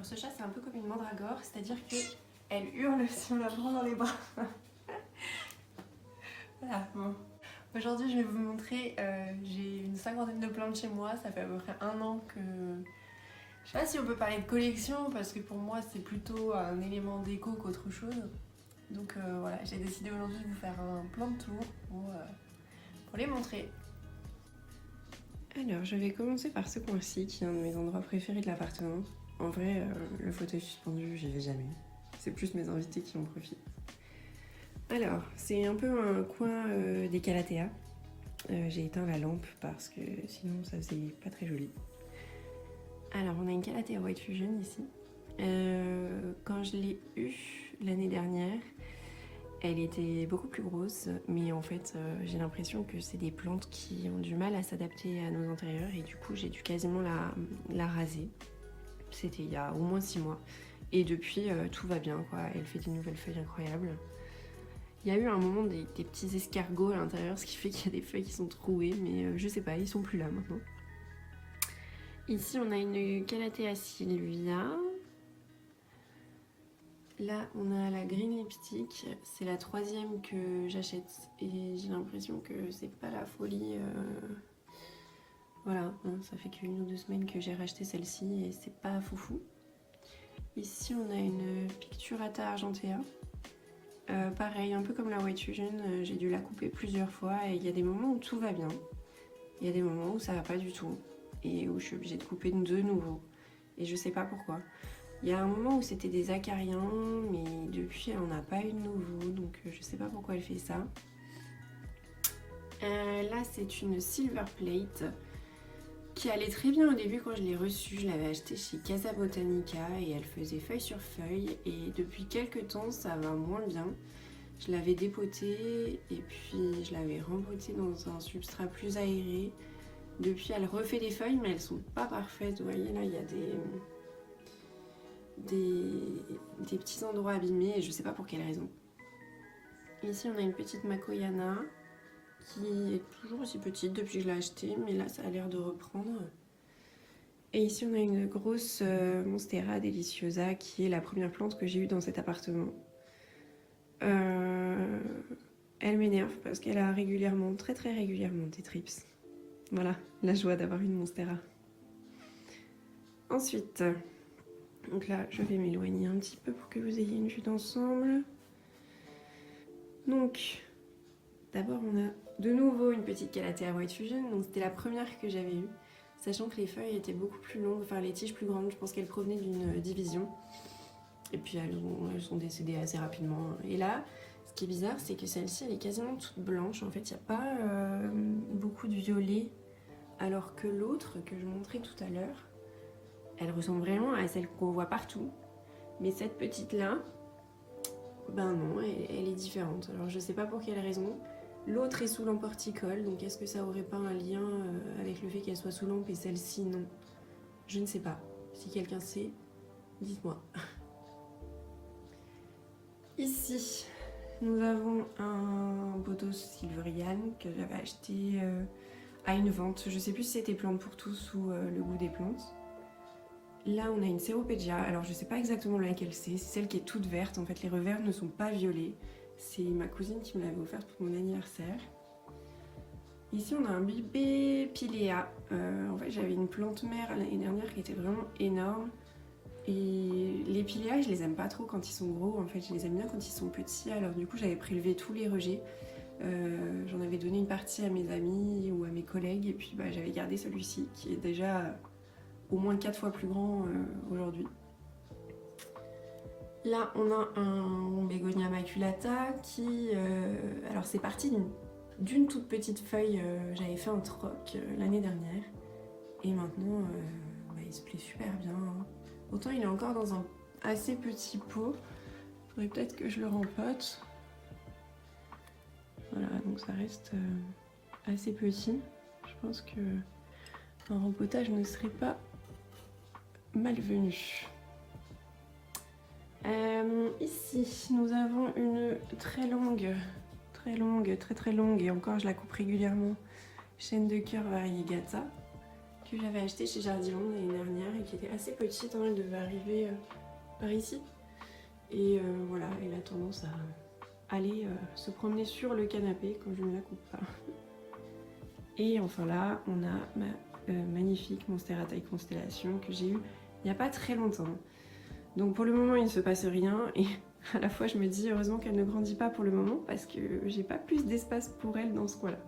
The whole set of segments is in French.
Alors ce chat c'est un peu comme une mandragore, c'est-à-dire qu'elle hurle si on la prend dans les bras. Voilà, bon. Aujourd'hui je vais vous montrer, j'ai une cinquantaine de plantes chez moi, ça fait à peu près un an que... Je sais pas si on peut parler de collection parce que pour moi c'est plutôt un élément déco qu'autre chose. Donc voilà, j'ai décidé aujourd'hui de vous faire un plan de tour pour les montrer. Alors je vais commencer par ce coin-ci qui est un de mes endroits préférés de l'appartement. En vrai, le fauteuil suspendu, j'y vais jamais. C'est plus mes invités qui en profitent. Alors, c'est un peu un coin des calatéas. J'ai éteint la lampe parce que sinon ça faisait pas très joli. Alors, on a une calathea White Fusion ici. Quand je l'ai eue l'année dernière, elle était beaucoup plus grosse, mais en fait, j'ai l'impression que c'est des plantes qui ont du mal à s'adapter à nos intérieurs et du coup, j'ai dû quasiment la raser. C'était il y a au moins 6 mois. Et depuis, tout va bien, quoi. Elle fait des nouvelles feuilles incroyables. Il y a eu un moment des petits escargots à l'intérieur, ce qui fait qu'il y a des feuilles qui sont trouées, mais je sais pas, ils sont plus là maintenant. Ici, on a une Calathea Sylvia. Là, on a la Green Lipstick. C'est la 3e que j'achète et j'ai l'impression que c'est pas la folie. Voilà, hein, ça fait qu'une ou 2 semaines que j'ai racheté celle-ci et c'est pas foufou. Ici, on a une Picturata Argentea. Pareil, un peu comme la White Fusion, j'ai dû la couper plusieurs fois et il y a des moments où tout va bien. Il y a des moments où ça va pas du tout et où je suis obligée de couper de nouveau. Et je sais pas pourquoi. Il y a un moment où c'était des acariens, mais depuis elle en a pas eu de nouveau, donc je sais pas pourquoi elle fait ça. Là c'est une Silver Plate qui allait très bien au début quand je l'ai reçue. Je l'avais achetée chez Casa Botanica et elle faisait feuille sur feuille. Et depuis quelques temps ça va moins bien. Je l'avais dépotée et puis je l'avais rembotée dans un substrat plus aéré. Depuis elle refait des feuilles mais elles sont pas parfaites. Vous voyez là il y a des petits endroits abîmés et je sais pas pour quelle raison. Ici on a une petite Makoyana qui est toujours aussi petite depuis que je l'ai achetée, mais là ça a l'air de reprendre. Et ici on a une grosse Monstera Deliciosa qui est la première plante que j'ai eue dans cet appartement. Elle m'énerve parce qu'elle a régulièrement, très régulièrement des trips. Voilà, la joie d'avoir une Monstera. Ensuite, donc là je vais m'éloigner un petit peu pour que vous ayez une vue d'ensemble. Donc, d'abord on a de nouveau une petite Calathea White Fusion, donc c'était la première que j'avais eue, sachant que les feuilles étaient beaucoup plus longues, enfin les tiges plus grandes, je pense qu'elles provenaient d'une division. Et puis elles sont décédées assez rapidement. Et là, ce qui est bizarre, c'est que celle-ci, elle est quasiment toute blanche. En fait, il n'y a pas beaucoup de violet, alors que l'autre que je montrais tout à l'heure, elle ressemble vraiment à celle qu'on voit partout. Mais cette petite-là, ben non, elle est différente. Alors je sais pas pour quelle raison. L'autre est sous lampe horticole, donc est-ce que ça aurait pas un lien avec le fait qu'elle soit sous lampe et celle-ci non? Je ne sais pas. Si quelqu'un sait, dites-moi. Ici, nous avons un Bodos Silverian que j'avais acheté à une vente. Je sais plus si c'était Plantes pour tous ou le goût des plantes. Là, on a une Ceropegia. Alors, je sais pas exactement laquelle c'est celle qui est toute verte. En fait, les revers ne sont pas violets. C'est ma cousine qui me l'avait offerte pour mon anniversaire. Ici, on a un bébé Pilea. En fait, j'avais une plante mère l'année dernière qui était vraiment énorme. Et les Pilea, je les aime pas trop quand ils sont gros. En fait, je les aime bien quand ils sont petits. Alors, du coup, j'avais prélevé tous les rejets. J'en avais donné une partie à mes amis ou à mes collègues. Et puis, bah, j'avais gardé celui-ci qui est déjà au moins 4 fois plus grand aujourd'hui. Là, on a un Bégonia maculata qui... alors, c'est parti d'une toute petite feuille. J'avais fait un troc l'année dernière. Et maintenant, bah, il se plaît super bien. Hein. Autant il est encore dans un assez petit pot. Il faudrait peut-être que je le rempote. Voilà, donc ça reste assez petit. Je pense que un rempotage ne serait pas malvenu. Ici, nous avons une très longue, et encore je la coupe régulièrement, chaîne de cœur variegata, que j'avais acheté chez Jardiland l'année dernière et qui était assez petite, hein, elle devait arriver par ici. Et voilà, elle a tendance à aller se promener sur le canapé quand je ne la coupe pas. Et enfin là, on a ma magnifique Monstera taille constellation que j'ai eue il n'y a pas très longtemps. Donc pour le moment, il ne se passe rien et à la fois je me dis heureusement qu'elle ne grandit pas pour le moment parce que j'ai pas plus d'espace pour elle dans ce coin-là.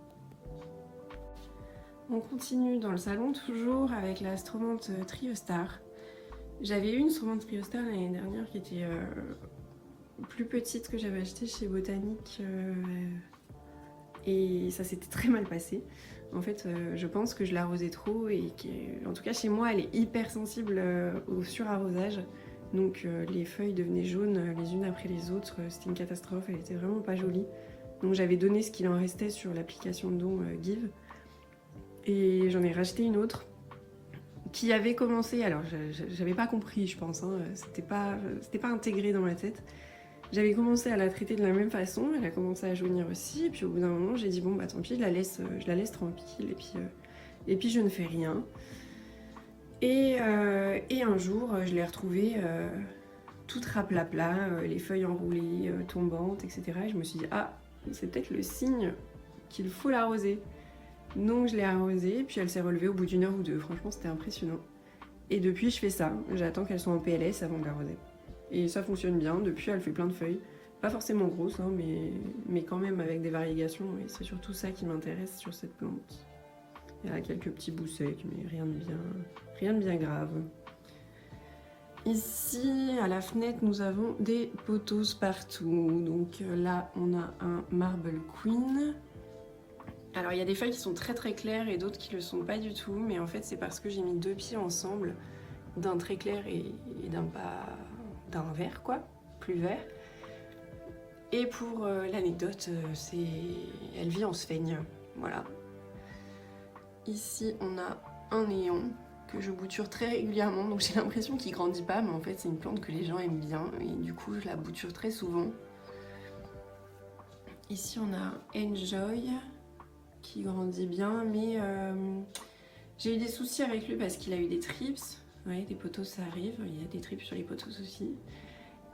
On continue dans le salon toujours avec la Stromante Triostar. J'avais eu une Stromante Triostar l'année dernière qui était plus petite que j'avais acheté chez Botanique et ça s'était très mal passé. En fait, je pense que je l'arrosais trop et en tout cas chez moi, elle est hyper sensible au surarrosage. Donc les feuilles devenaient jaunes les unes après les autres. C'était une catastrophe, elle était vraiment pas jolie. Donc j'avais donné ce qu'il en restait sur l'application de don Give. Et j'en ai racheté une autre qui avait commencé, alors j'avais pas compris je pense, hein, c'était pas intégré dans ma tête. J'avais commencé à la traiter de la même façon, elle a commencé à jaunir aussi, et puis au bout d'un moment j'ai dit bon bah tant pis, je la laisse tranquille, et puis je ne fais rien. Et un jour je l'ai retrouvée toute raplapla, les feuilles enroulées, tombantes, etc. Et je me suis dit ah, c'est peut-être le signe qu'il faut l'arroser. Donc je l'ai arrosée, puis elle s'est relevée au bout d'une heure ou deux. Franchement, c'était impressionnant. Et depuis, je fais ça. J'attends qu'elle soit en PLS avant de l'arroser. Et ça fonctionne bien. Depuis, elle fait plein de feuilles. Pas forcément grosses, hein, mais quand même avec des variégations. Et c'est surtout ça qui m'intéresse sur cette plante. Il y a quelques petits bouts secs, mais rien de bien grave. Ici, à la fenêtre, nous avons des pothos partout. Donc là, on a un Marble Queen. Alors il y a des feuilles qui sont très très claires et d'autres qui le sont pas du tout, mais en fait c'est parce que j'ai mis deux pieds ensemble, d'un très clair et d'un vert quoi, plus vert. Et pour l'anecdote, elle vit en sphaigne, voilà. Ici on a un néon que je bouture très régulièrement, donc j'ai l'impression qu'il grandit pas, mais en fait c'est une plante que les gens aiment bien et du coup je la bouture très souvent. Ici on a Enjoy qui grandit bien, mais j'ai eu des soucis avec lui parce qu'il a eu des trips. Ouais, des pothos ça arrive, il y a des trips sur les pothos aussi.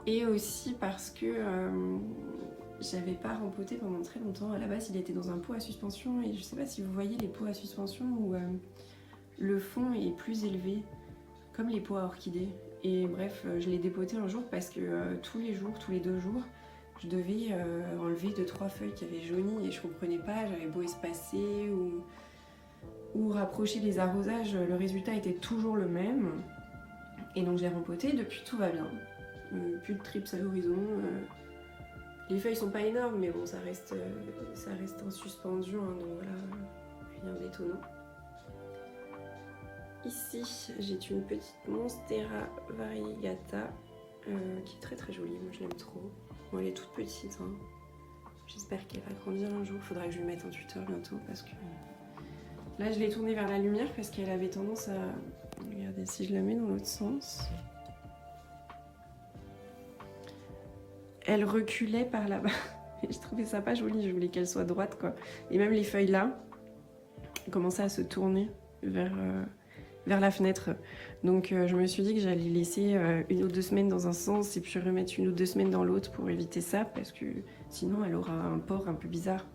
Et aussi parce que j'avais pas rempoté pendant très longtemps. À la base, il était dans un pot à suspension et je sais pas si vous voyez les pots à suspension où le fond est plus élevé, comme les pots à orchidées. Et bref, je l'ai dépoté un jour parce que tous les 2 jours, je devais enlever 2-3 feuilles qui avaient jauni et je comprenais pas, j'avais beau espacer ou rapprocher les arrosages, le résultat était toujours le même. Et donc j'ai rempoté, depuis tout va bien. Plus de trips à l'horizon. Les feuilles sont pas énormes, mais bon, ça reste en suspendu, hein, donc voilà, rien d'étonnant. Ici, j'ai une petite Monstera variegata qui est très très jolie, moi je l'aime trop. Bon, elle est toute petite, hein. J'espère qu'elle va grandir un jour. Faudra que je lui mette un tuteur bientôt parce que là je l'ai tournée vers la lumière parce qu'elle avait tendance à... Regardez, si je la mets dans l'autre sens, elle reculait par là-bas. Et je trouvais ça pas joli, je voulais qu'elle soit droite quoi. Et même les feuilles là commençaient à se tourner vers la fenêtre. Donc je me suis dit que j'allais laisser 1 ou 2 semaines dans un sens et puis remettre 1 ou 2 semaines dans l'autre pour éviter ça parce que sinon elle aura un port un peu bizarre.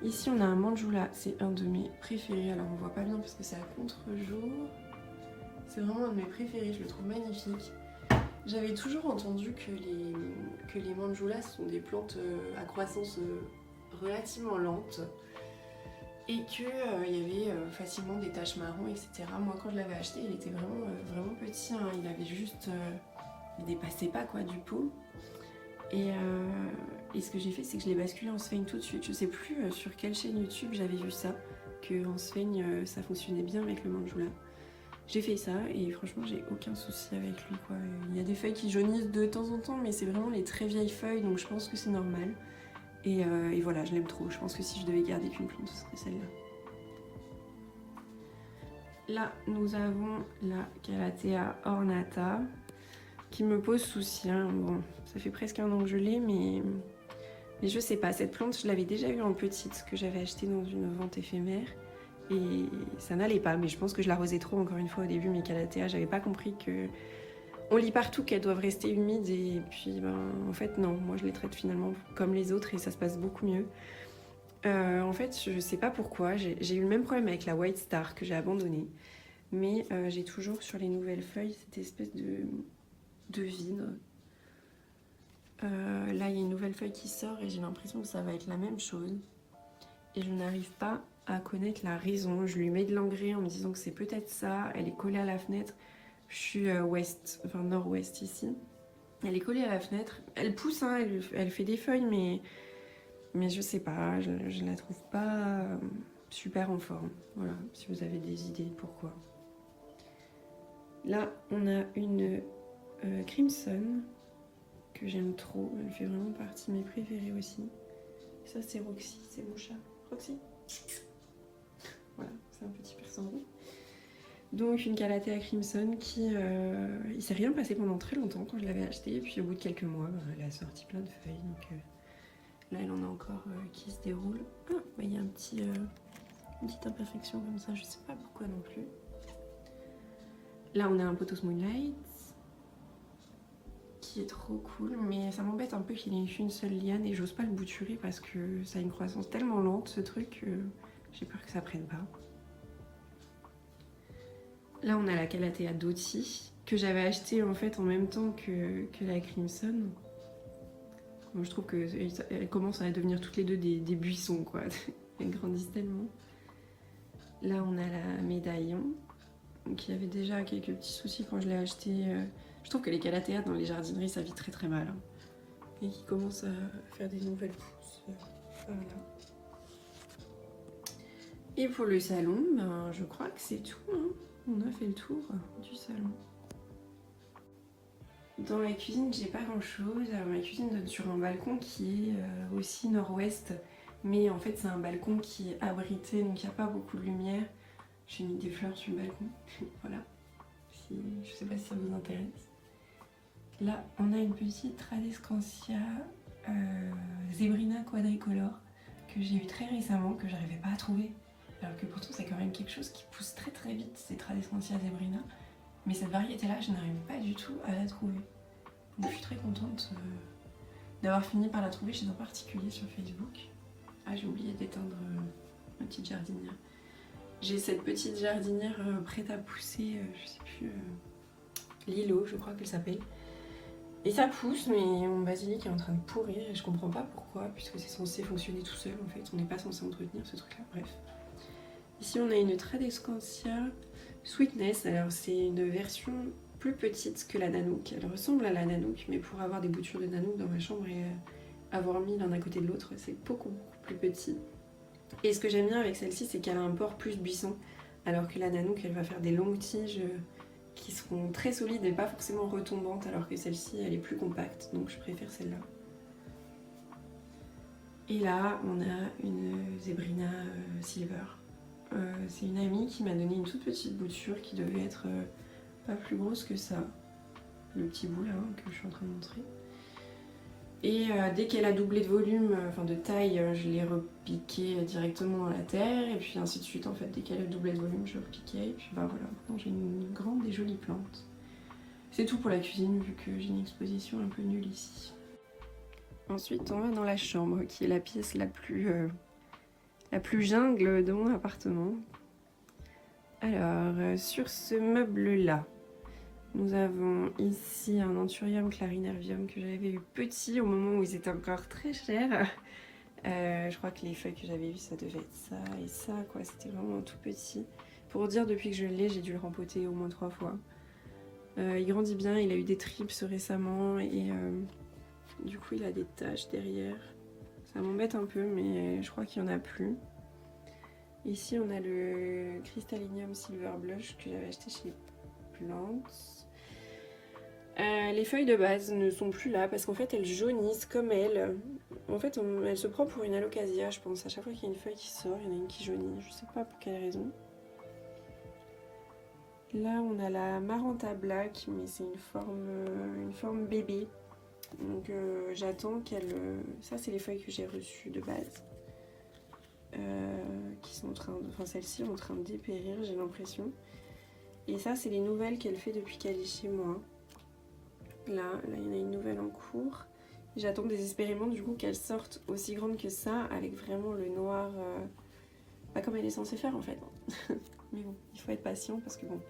Ici on a un Manjula, c'est un de mes préférés. Alors on voit pas bien parce que c'est à contre-jour. C'est vraiment un de mes préférés, je le trouve magnifique. J'avais toujours entendu que les Manjulas sont des plantes à croissance relativement lente. Et qu'il y avait facilement des taches marron, etc. Moi, quand je l'avais acheté, il était vraiment petit. Hein. Il avait juste... il dépassait pas quoi du pot. Et ce que j'ai fait, c'est que je l'ai basculé en sphaigne tout de suite. Je sais plus sur quelle chaîne YouTube j'avais vu ça, qu'en sphaigne, ça fonctionnait bien avec le Manjula. J'ai fait ça et franchement, j'ai aucun souci avec lui, quoi. Il y a des feuilles qui jaunissent de temps en temps, mais c'est vraiment les très vieilles feuilles, donc je pense que c'est normal. Et voilà, je l'aime trop. Je pense que si je devais garder qu'une plante, ce serait celle-là. Là, nous avons la Calathea ornata qui me pose souci. Hein. Bon, ça fait presque 1 an que je l'ai, mais je sais pas. Cette plante, je l'avais déjà eue en petite, que j'avais achetée dans une vente éphémère. et ça n'allait pas. Mais je pense que je l'arrosais trop encore une fois au début, mes calatheas. J'avais pas compris que on lit partout qu'elles doivent rester humides et puis en fait non, moi je les traite finalement comme les autres et ça se passe beaucoup mieux. En fait je sais pas pourquoi, j'ai eu le même problème avec la White Star que j'ai abandonnée, mais j'ai toujours sur les nouvelles feuilles cette espèce de vide. Là il y a une nouvelle feuille qui sort et j'ai l'impression que ça va être la même chose et je n'arrive pas à connaître la raison. Je lui mets de l'engrais en me disant que c'est peut-être ça, elle est collée à la fenêtre. Je suis ouest, enfin nord-ouest ici. Elle est collée à la fenêtre. Elle pousse, hein, elle fait des feuilles, mais je sais pas, je la trouve pas super en forme. Voilà, si vous avez des idées, pourquoi. Là, on a une Crimson que j'aime trop. Elle fait vraiment partie de mes préférées aussi. Ça, c'est Roxy, c'est mon chat. Roxy. Voilà, c'est un petit persan roux. Donc une Calathea Crimson qui... il s'est rien passé pendant très longtemps quand je l'avais acheté. Et puis au bout de quelques mois, elle a sorti plein de feuilles. Donc là, elle en a encore qui se déroulent. Ah, bah, il y a une petite imperfection comme ça. Je sais pas pourquoi non plus. Là, on a un Pothos Moonlight qui est trop cool. Mais ça m'embête un peu qu'il ait qu'une seule liane et j'ose pas le bouturer parce que ça a une croissance tellement lente ce truc. J'ai peur que ça prenne pas. Là, on a la Calathea Doty, que j'avais acheté en fait en même temps que la Crimson. Bon, je trouve qu'elles commencent à devenir toutes les deux des buissons, quoi. Elles grandissent tellement. Là, on a la Médaillon, qui avait déjà quelques petits soucis quand je l'ai acheté. Je trouve que les Calatheas dans les jardineries, ça vit très très mal. Hein. Et qui commencent à faire des nouvelles pousses. Voilà. Et pour le salon, ben, je crois que c'est tout. Hein. On a fait le tour du salon. Dans la cuisine, j'ai pas grand chose. Alors, ma cuisine donne sur un balcon qui est aussi nord-ouest, mais en fait, c'est un balcon qui est abrité, donc il n'y a pas beaucoup de lumière. J'ai mis des fleurs sur le balcon. Voilà. Je sais pas si ça vous intéresse. Là, on a une petite Tradescantia Zebrina quadricolore que j'ai eu très récemment, que j'arrivais pas à trouver. Alors que pourtant c'est quand même quelque chose qui pousse très très vite, c'est Tradescantia Zebrina. Mais cette variété-là, je n'arrive pas du tout à la trouver. Donc je suis très contente d'avoir fini par la trouver chez un particulier sur Facebook. Ah, j'ai oublié d'éteindre ma petite jardinière. J'ai cette petite jardinière prête à pousser, je sais plus, Lilo, je crois qu'elle s'appelle. Et ça pousse, mais mon basilic est en train de pourrir et je comprends pas pourquoi, puisque c'est censé fonctionner tout seul en fait. On n'est pas censé entretenir ce truc-là, bref. Ici on a une Tradescantia Sweetness, alors c'est une version plus petite que la Nanook. Elle ressemble à la Nanook, mais pour avoir des boutures de Nanook dans ma chambre et avoir mis l'un à côté de l'autre, c'est beaucoup plus petit. Et ce que j'aime bien avec celle-ci, c'est qu'elle a un port plus buisson, alors que la Nanook, elle va faire des longues tiges qui seront très solides et pas forcément retombantes, alors que celle-ci, elle est plus compacte, donc je préfère celle-là. Et là, on a une Zebrina Silver. C'est une amie qui m'a donné une toute petite bouture qui devait être pas plus grosse que ça. Le petit bout là que je suis en train de montrer. Et dès qu'elle a doublé de volume, enfin de taille, je l'ai repiquée directement dans la terre. Et puis ainsi de suite en fait. Dès qu'elle a doublé de volume, je repiquais. Et puis bah voilà, maintenant j'ai une grande et jolie plante. C'est tout pour la cuisine vu que j'ai une exposition un peu nulle ici. Ensuite on va dans la chambre qui est la pièce la plus jungle de mon appartement. Alors, sur ce meuble-là, nous avons ici un Anthurium clarinervium que j'avais eu petit au moment où ils étaient encore très chers. Je crois que les feuilles que j'avais eues, ça devait être ça et ça, quoi. C'était vraiment tout petit. Pour dire, depuis que je l'ai, j'ai dû le rempoter au moins 3 fois. Il grandit bien, il a eu des trips récemment et du coup, il a des taches derrière. Ça m'embête un peu, mais je crois qu'il n'y en a plus. Ici, on a le Crystallinium Silver Blush que j'avais acheté chez Plants. Les feuilles de base ne sont plus là parce qu'en fait, elles jaunissent comme elle. En fait, elle se prend pour une alocasia, je pense. À chaque fois qu'il y a une feuille qui sort, il y en a une qui jaunit. Je sais pas pour quelle raison. Là, on a la Maranta Black, mais c'est une forme bébé. Donc, j'attends qu'elle... Ça, c'est les feuilles que j'ai reçues de base. qui sont en train de... Enfin, celles-ci sont en train de dépérir, j'ai l'impression. Et ça, c'est les nouvelles qu'elle fait depuis qu'elle est chez moi. Là, il y en a une nouvelle en cours. J'attends désespérément du coup qu'elle sorte aussi grande que ça, avec vraiment le noir, pas comme elle est censée faire en fait. Mais bon, il faut être patient parce que bon,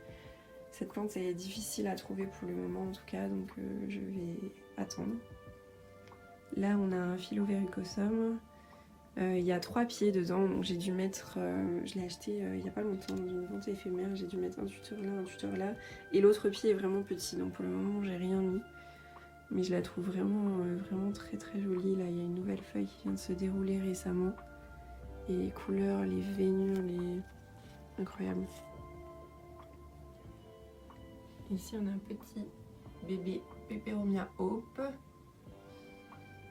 cette plante est difficile à trouver pour le moment en tout cas, donc je vais attendre. Là, on a un Philoverrucosum. Il y a 3 pieds dedans, donc j'ai dû mettre, je l'ai acheté il n'y a pas longtemps dans une vente éphémère, j'ai dû mettre un tuteur là, et l'autre pied est vraiment petit, donc pour le moment j'ai rien mis. Mais je la trouve vraiment, vraiment très très jolie. Là, il y a une nouvelle feuille qui vient de se dérouler récemment. Et les couleurs, les veinures, les... incroyable. Ici, on a un petit bébé Peperomia Hope.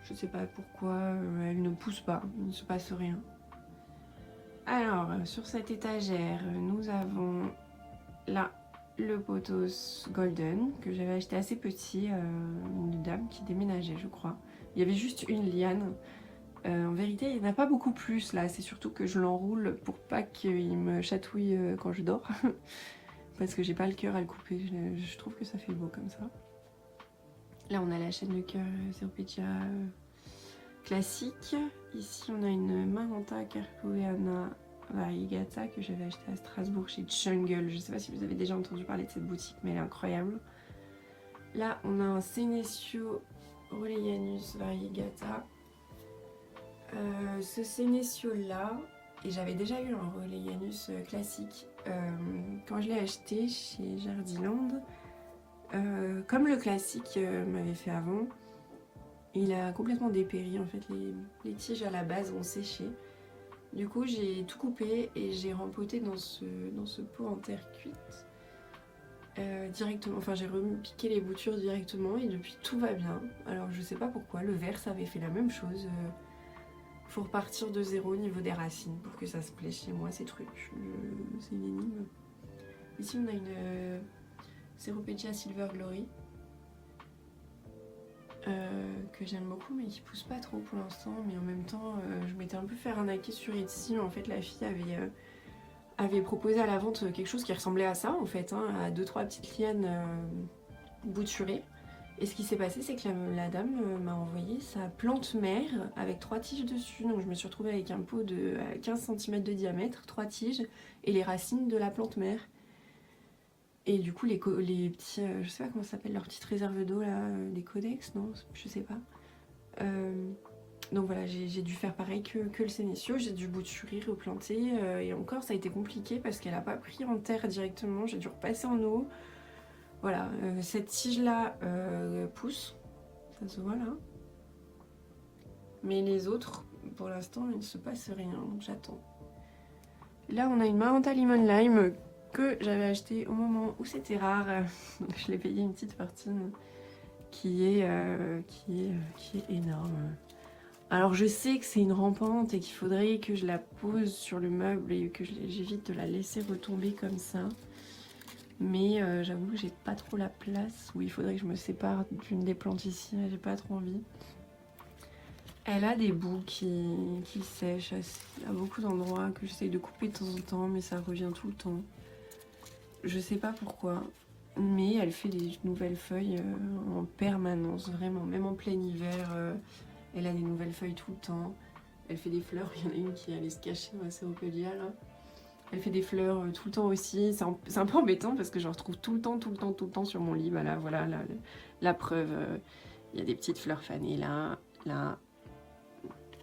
Je sais pas pourquoi elle ne pousse pas, il ne se passe rien. Alors, sur cette étagère, nous avons là le pothos golden que j'avais acheté assez petit, une dame qui déménageait, je crois. Il y avait juste une liane. En vérité, il n'y en a pas beaucoup plus là. C'est surtout que je l'enroule pour pas qu'il me chatouille quand je dors. Parce que j'ai pas le cœur à le couper. Je trouve que ça fait beau comme ça. Là, on a la chaîne de cœur Ceropegia classique. Ici, on a une Maranta Carpoeana variegata que j'avais acheté à Strasbourg chez Jungle. Je sais pas si vous avez déjà entendu parler de cette boutique, mais elle est incroyable. Là, on a un Senecio Rolleianus variegata. Ce Senecio là, et j'avais déjà eu un Rolleianus classique quand je l'ai acheté chez Jardiland. Comme le classique m'avait fait avant, il a complètement dépéri en fait, les tiges à la base ont séché. Du coup j'ai tout coupé et j'ai rempoté dans ce pot en terre cuite directement, enfin j'ai repiqué les boutures directement et depuis tout va bien. Alors je sais pas pourquoi, le vert ça avait fait la même chose. Faut repartir de zéro au niveau des racines pour que ça se plaît chez moi ces trucs, c'est une énigme. Ici on a une Ceropegia Silver Glory. Que j'aime beaucoup mais qui pousse pas trop pour l'instant, mais en même temps je m'étais un peu fait arnaquer sur Etsy. En fait la fille avait proposé à la vente quelque chose qui ressemblait à ça en fait, hein, à 2-3 petites lianes bouturées, et ce qui s'est passé c'est que la dame m'a envoyé sa plante mère avec 3 tiges dessus, donc je me suis retrouvée avec un pot de 15 cm de diamètre, 3 tiges et les racines de la plante mère. Et du coup, les petits, je sais pas comment ça s'appelle, leurs petites réserves d'eau là, les codex, non, je sais pas. Donc voilà, j'ai dû faire pareil que le Senecio, j'ai dû bouturer, replanter, et encore ça a été compliqué parce qu'elle a pas pris en terre directement, j'ai dû repasser en eau. Voilà, cette tige là pousse, ça se voit là. Mais les autres, pour l'instant, il ne se passe rien, donc j'attends. Là, on a une Maranta Lemon Lime que j'avais acheté au moment où c'était rare. Je l'ai payé une petite fortune qui est énorme. Alors je sais que c'est une rampante et qu'il faudrait que je la pose sur le meuble et que j'évite de la laisser retomber comme ça. Mais j'avoue que j'ai pas trop la place, où il faudrait que je me sépare d'une des plantes ici, j'ai pas trop envie. Elle a des bouts qui sèchent à beaucoup d'endroits que j'essaye de couper de temps en temps, mais ça revient tout le temps. Je sais pas pourquoi, mais elle fait des nouvelles feuilles en permanence, vraiment, même en plein hiver, elle a des nouvelles feuilles tout le temps. Elle fait des fleurs, il y en a une qui allait se cacher dans la Ceropegia là. Elle fait des fleurs tout le temps aussi, c'est un peu embêtant parce que je retrouve tout le temps sur mon lit. Bah là, voilà la preuve, il y a des petites fleurs fanées là,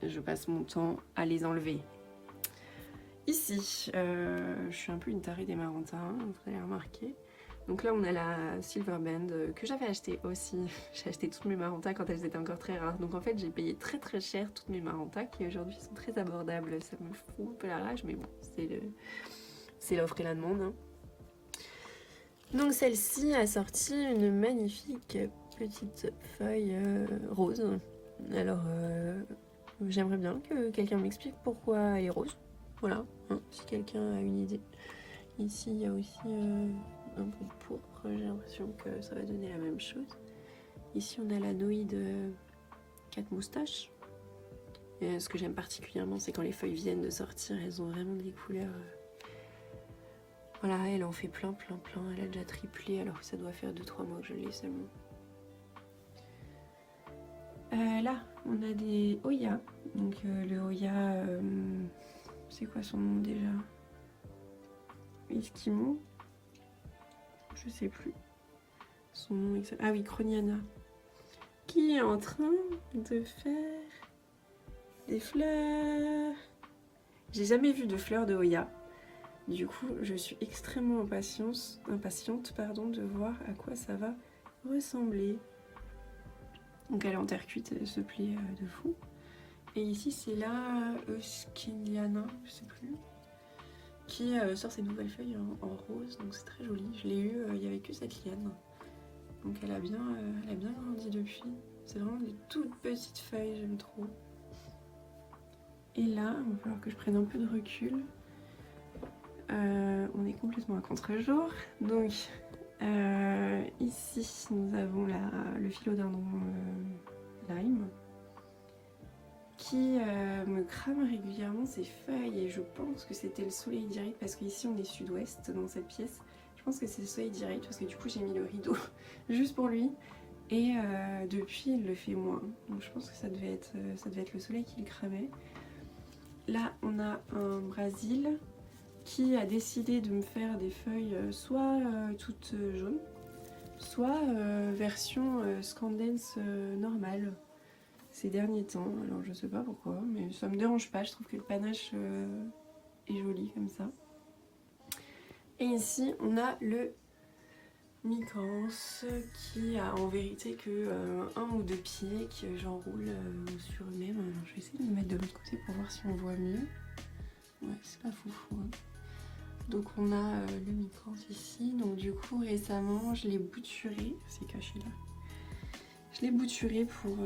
je passe mon temps à les enlever. Ici, je suis un peu une tarée des Maranta, vous allez remarquer. Donc là, on a la Silver Band que j'avais acheté aussi. J'ai acheté toutes mes Maranta quand elles étaient encore très rares. Donc en fait, j'ai payé très cher toutes mes Maranta qui aujourd'hui sont très abordables. Ça me fout un peu la rage, mais bon, c'est l'offre et la demande. Hein. Donc celle-ci a sorti une magnifique petite feuille rose. Alors, j'aimerais bien que quelqu'un m'explique pourquoi elle est rose. Voilà, hein, si quelqu'un a une idée. Ici, il y a aussi un peu de pourpre. J'ai l'impression que ça va donner la même chose. Ici, on a la nouille de 4 moustaches. Et ce que j'aime particulièrement, c'est quand les feuilles viennent de sortir, elles ont vraiment des couleurs. Voilà, elle en fait plein. Elle a déjà triplé alors que ça doit faire 2-3 mois que je l'ai seulement. Là, on a des Hoya. Donc le Hoya, c'est quoi son nom déjà? Eskimo? Je sais plus. Son nom exact. Ah oui, Croniana. Qui est en train de faire des fleurs. J'ai jamais vu de fleurs de Hoya. Du coup, je suis extrêmement impatiente de voir à quoi ça va ressembler. Donc elle est en terre cuite, elle se plaît de fou. Et ici, c'est la Euskeliana, je sais plus, qui sort ses nouvelles feuilles en rose, donc c'est très joli. Je l'ai eu, il n'y avait que cette liane. Donc elle a bien grandi depuis. C'est vraiment des toutes petites feuilles, j'aime trop. Et là, il va falloir que je prenne un peu de recul. On est complètement à contre-jour. Donc ici, nous avons le philodendron lime qui me crame régulièrement ses feuilles et je pense que c'était le soleil direct parce qu'ici on est sud-ouest dans cette pièce. Je pense que c'est le soleil direct parce que du coup j'ai mis le rideau juste pour lui et depuis il le fait moins. Donc je pense que ça devait être le soleil qui le cramait. Là on a un Brésil qui a décidé de me faire des feuilles soit toutes jaunes, soit version Scandens normale ces derniers temps. Alors je sais pas pourquoi, mais ça me dérange pas, je trouve que le panache est joli comme ça. Et ici on a le Micrans qui a en vérité que un ou deux pieds que j'enroule sur eux-mêmes. Alors je vais essayer de me mettre de l'autre côté pour voir si on voit mieux. Ouais, c'est pas foufou. Hein. Donc on a le Micrans ici. Donc du coup récemment je l'ai bouturé, c'est caché là. Je l'ai bouturé pour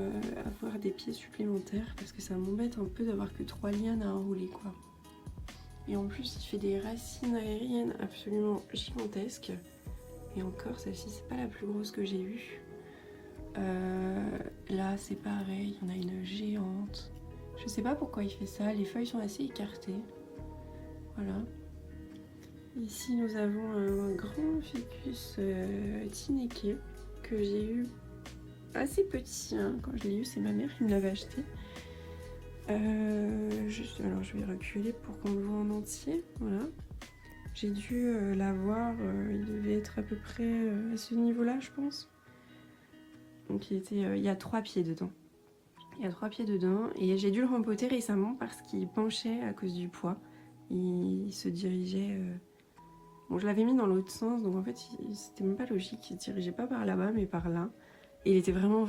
avoir des pieds supplémentaires parce que ça m'embête un peu d'avoir que 3 lianes à enrouler quoi. Et en plus il fait des racines aériennes absolument gigantesques. Et encore celle-ci c'est pas la plus grosse que j'ai eue. Là c'est pareil, il y en a une géante. Je sais pas pourquoi il fait ça, les feuilles sont assez écartées. Voilà. Ici nous avons un grand ficus Tineke que j'ai eu assez petit hein. Quand je l'ai eu, c'est ma mère qui me l'avait acheté. Alors je vais reculer pour qu'on le voit en entier. Voilà. J'ai dû l'avoir, il devait être à peu près à ce niveau-là, je pense. Donc il y a 3 pieds dedans. Il y a 3 pieds dedans et j'ai dû le rempoter récemment parce qu'il penchait à cause du poids. Il se dirigeait. Bon, je l'avais mis dans l'autre sens, donc en fait, c'était même pas logique. Il se dirigeait pas par là-bas, mais par là. Et il était vraiment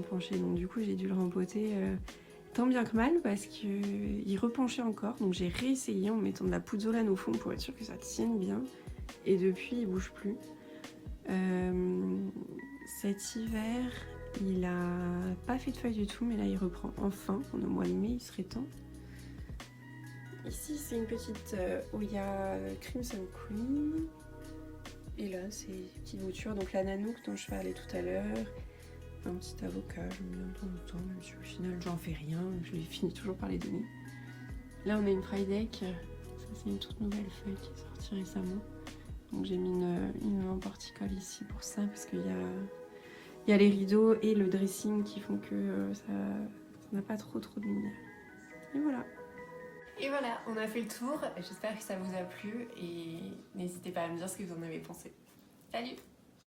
penché. Donc du coup, j'ai dû le rempoter tant bien que mal parce qu'il repenchait encore. Donc j'ai réessayé en mettant de la pouzzolane au fond pour être sûr que ça tienne bien. Et depuis, il bouge plus. Cet hiver, il a pas fait de feuilles du tout, mais là, il reprend enfin. On est au mois de mai, il serait temps. Ici, c'est une petite Hoya Crimson Queen. Et là, c'est une petite bouture. Donc la Nanook dont je parlais tout à l'heure. Un petit avocat, je me mets de temps en temps, même si au final, j'en fais rien. Je finis toujours par les donner. Là, on a une Frydek. Ça, c'est une toute nouvelle feuille qui est sortie récemment. Donc j'ai mis une lampe horticole ici pour ça, parce qu'il y a les rideaux et le dressing qui font que ça n'a pas trop de lumière. Et voilà. Et voilà, on a fait le tour. J'espère que ça vous a plu et n'hésitez pas à me dire ce que vous en avez pensé. Salut!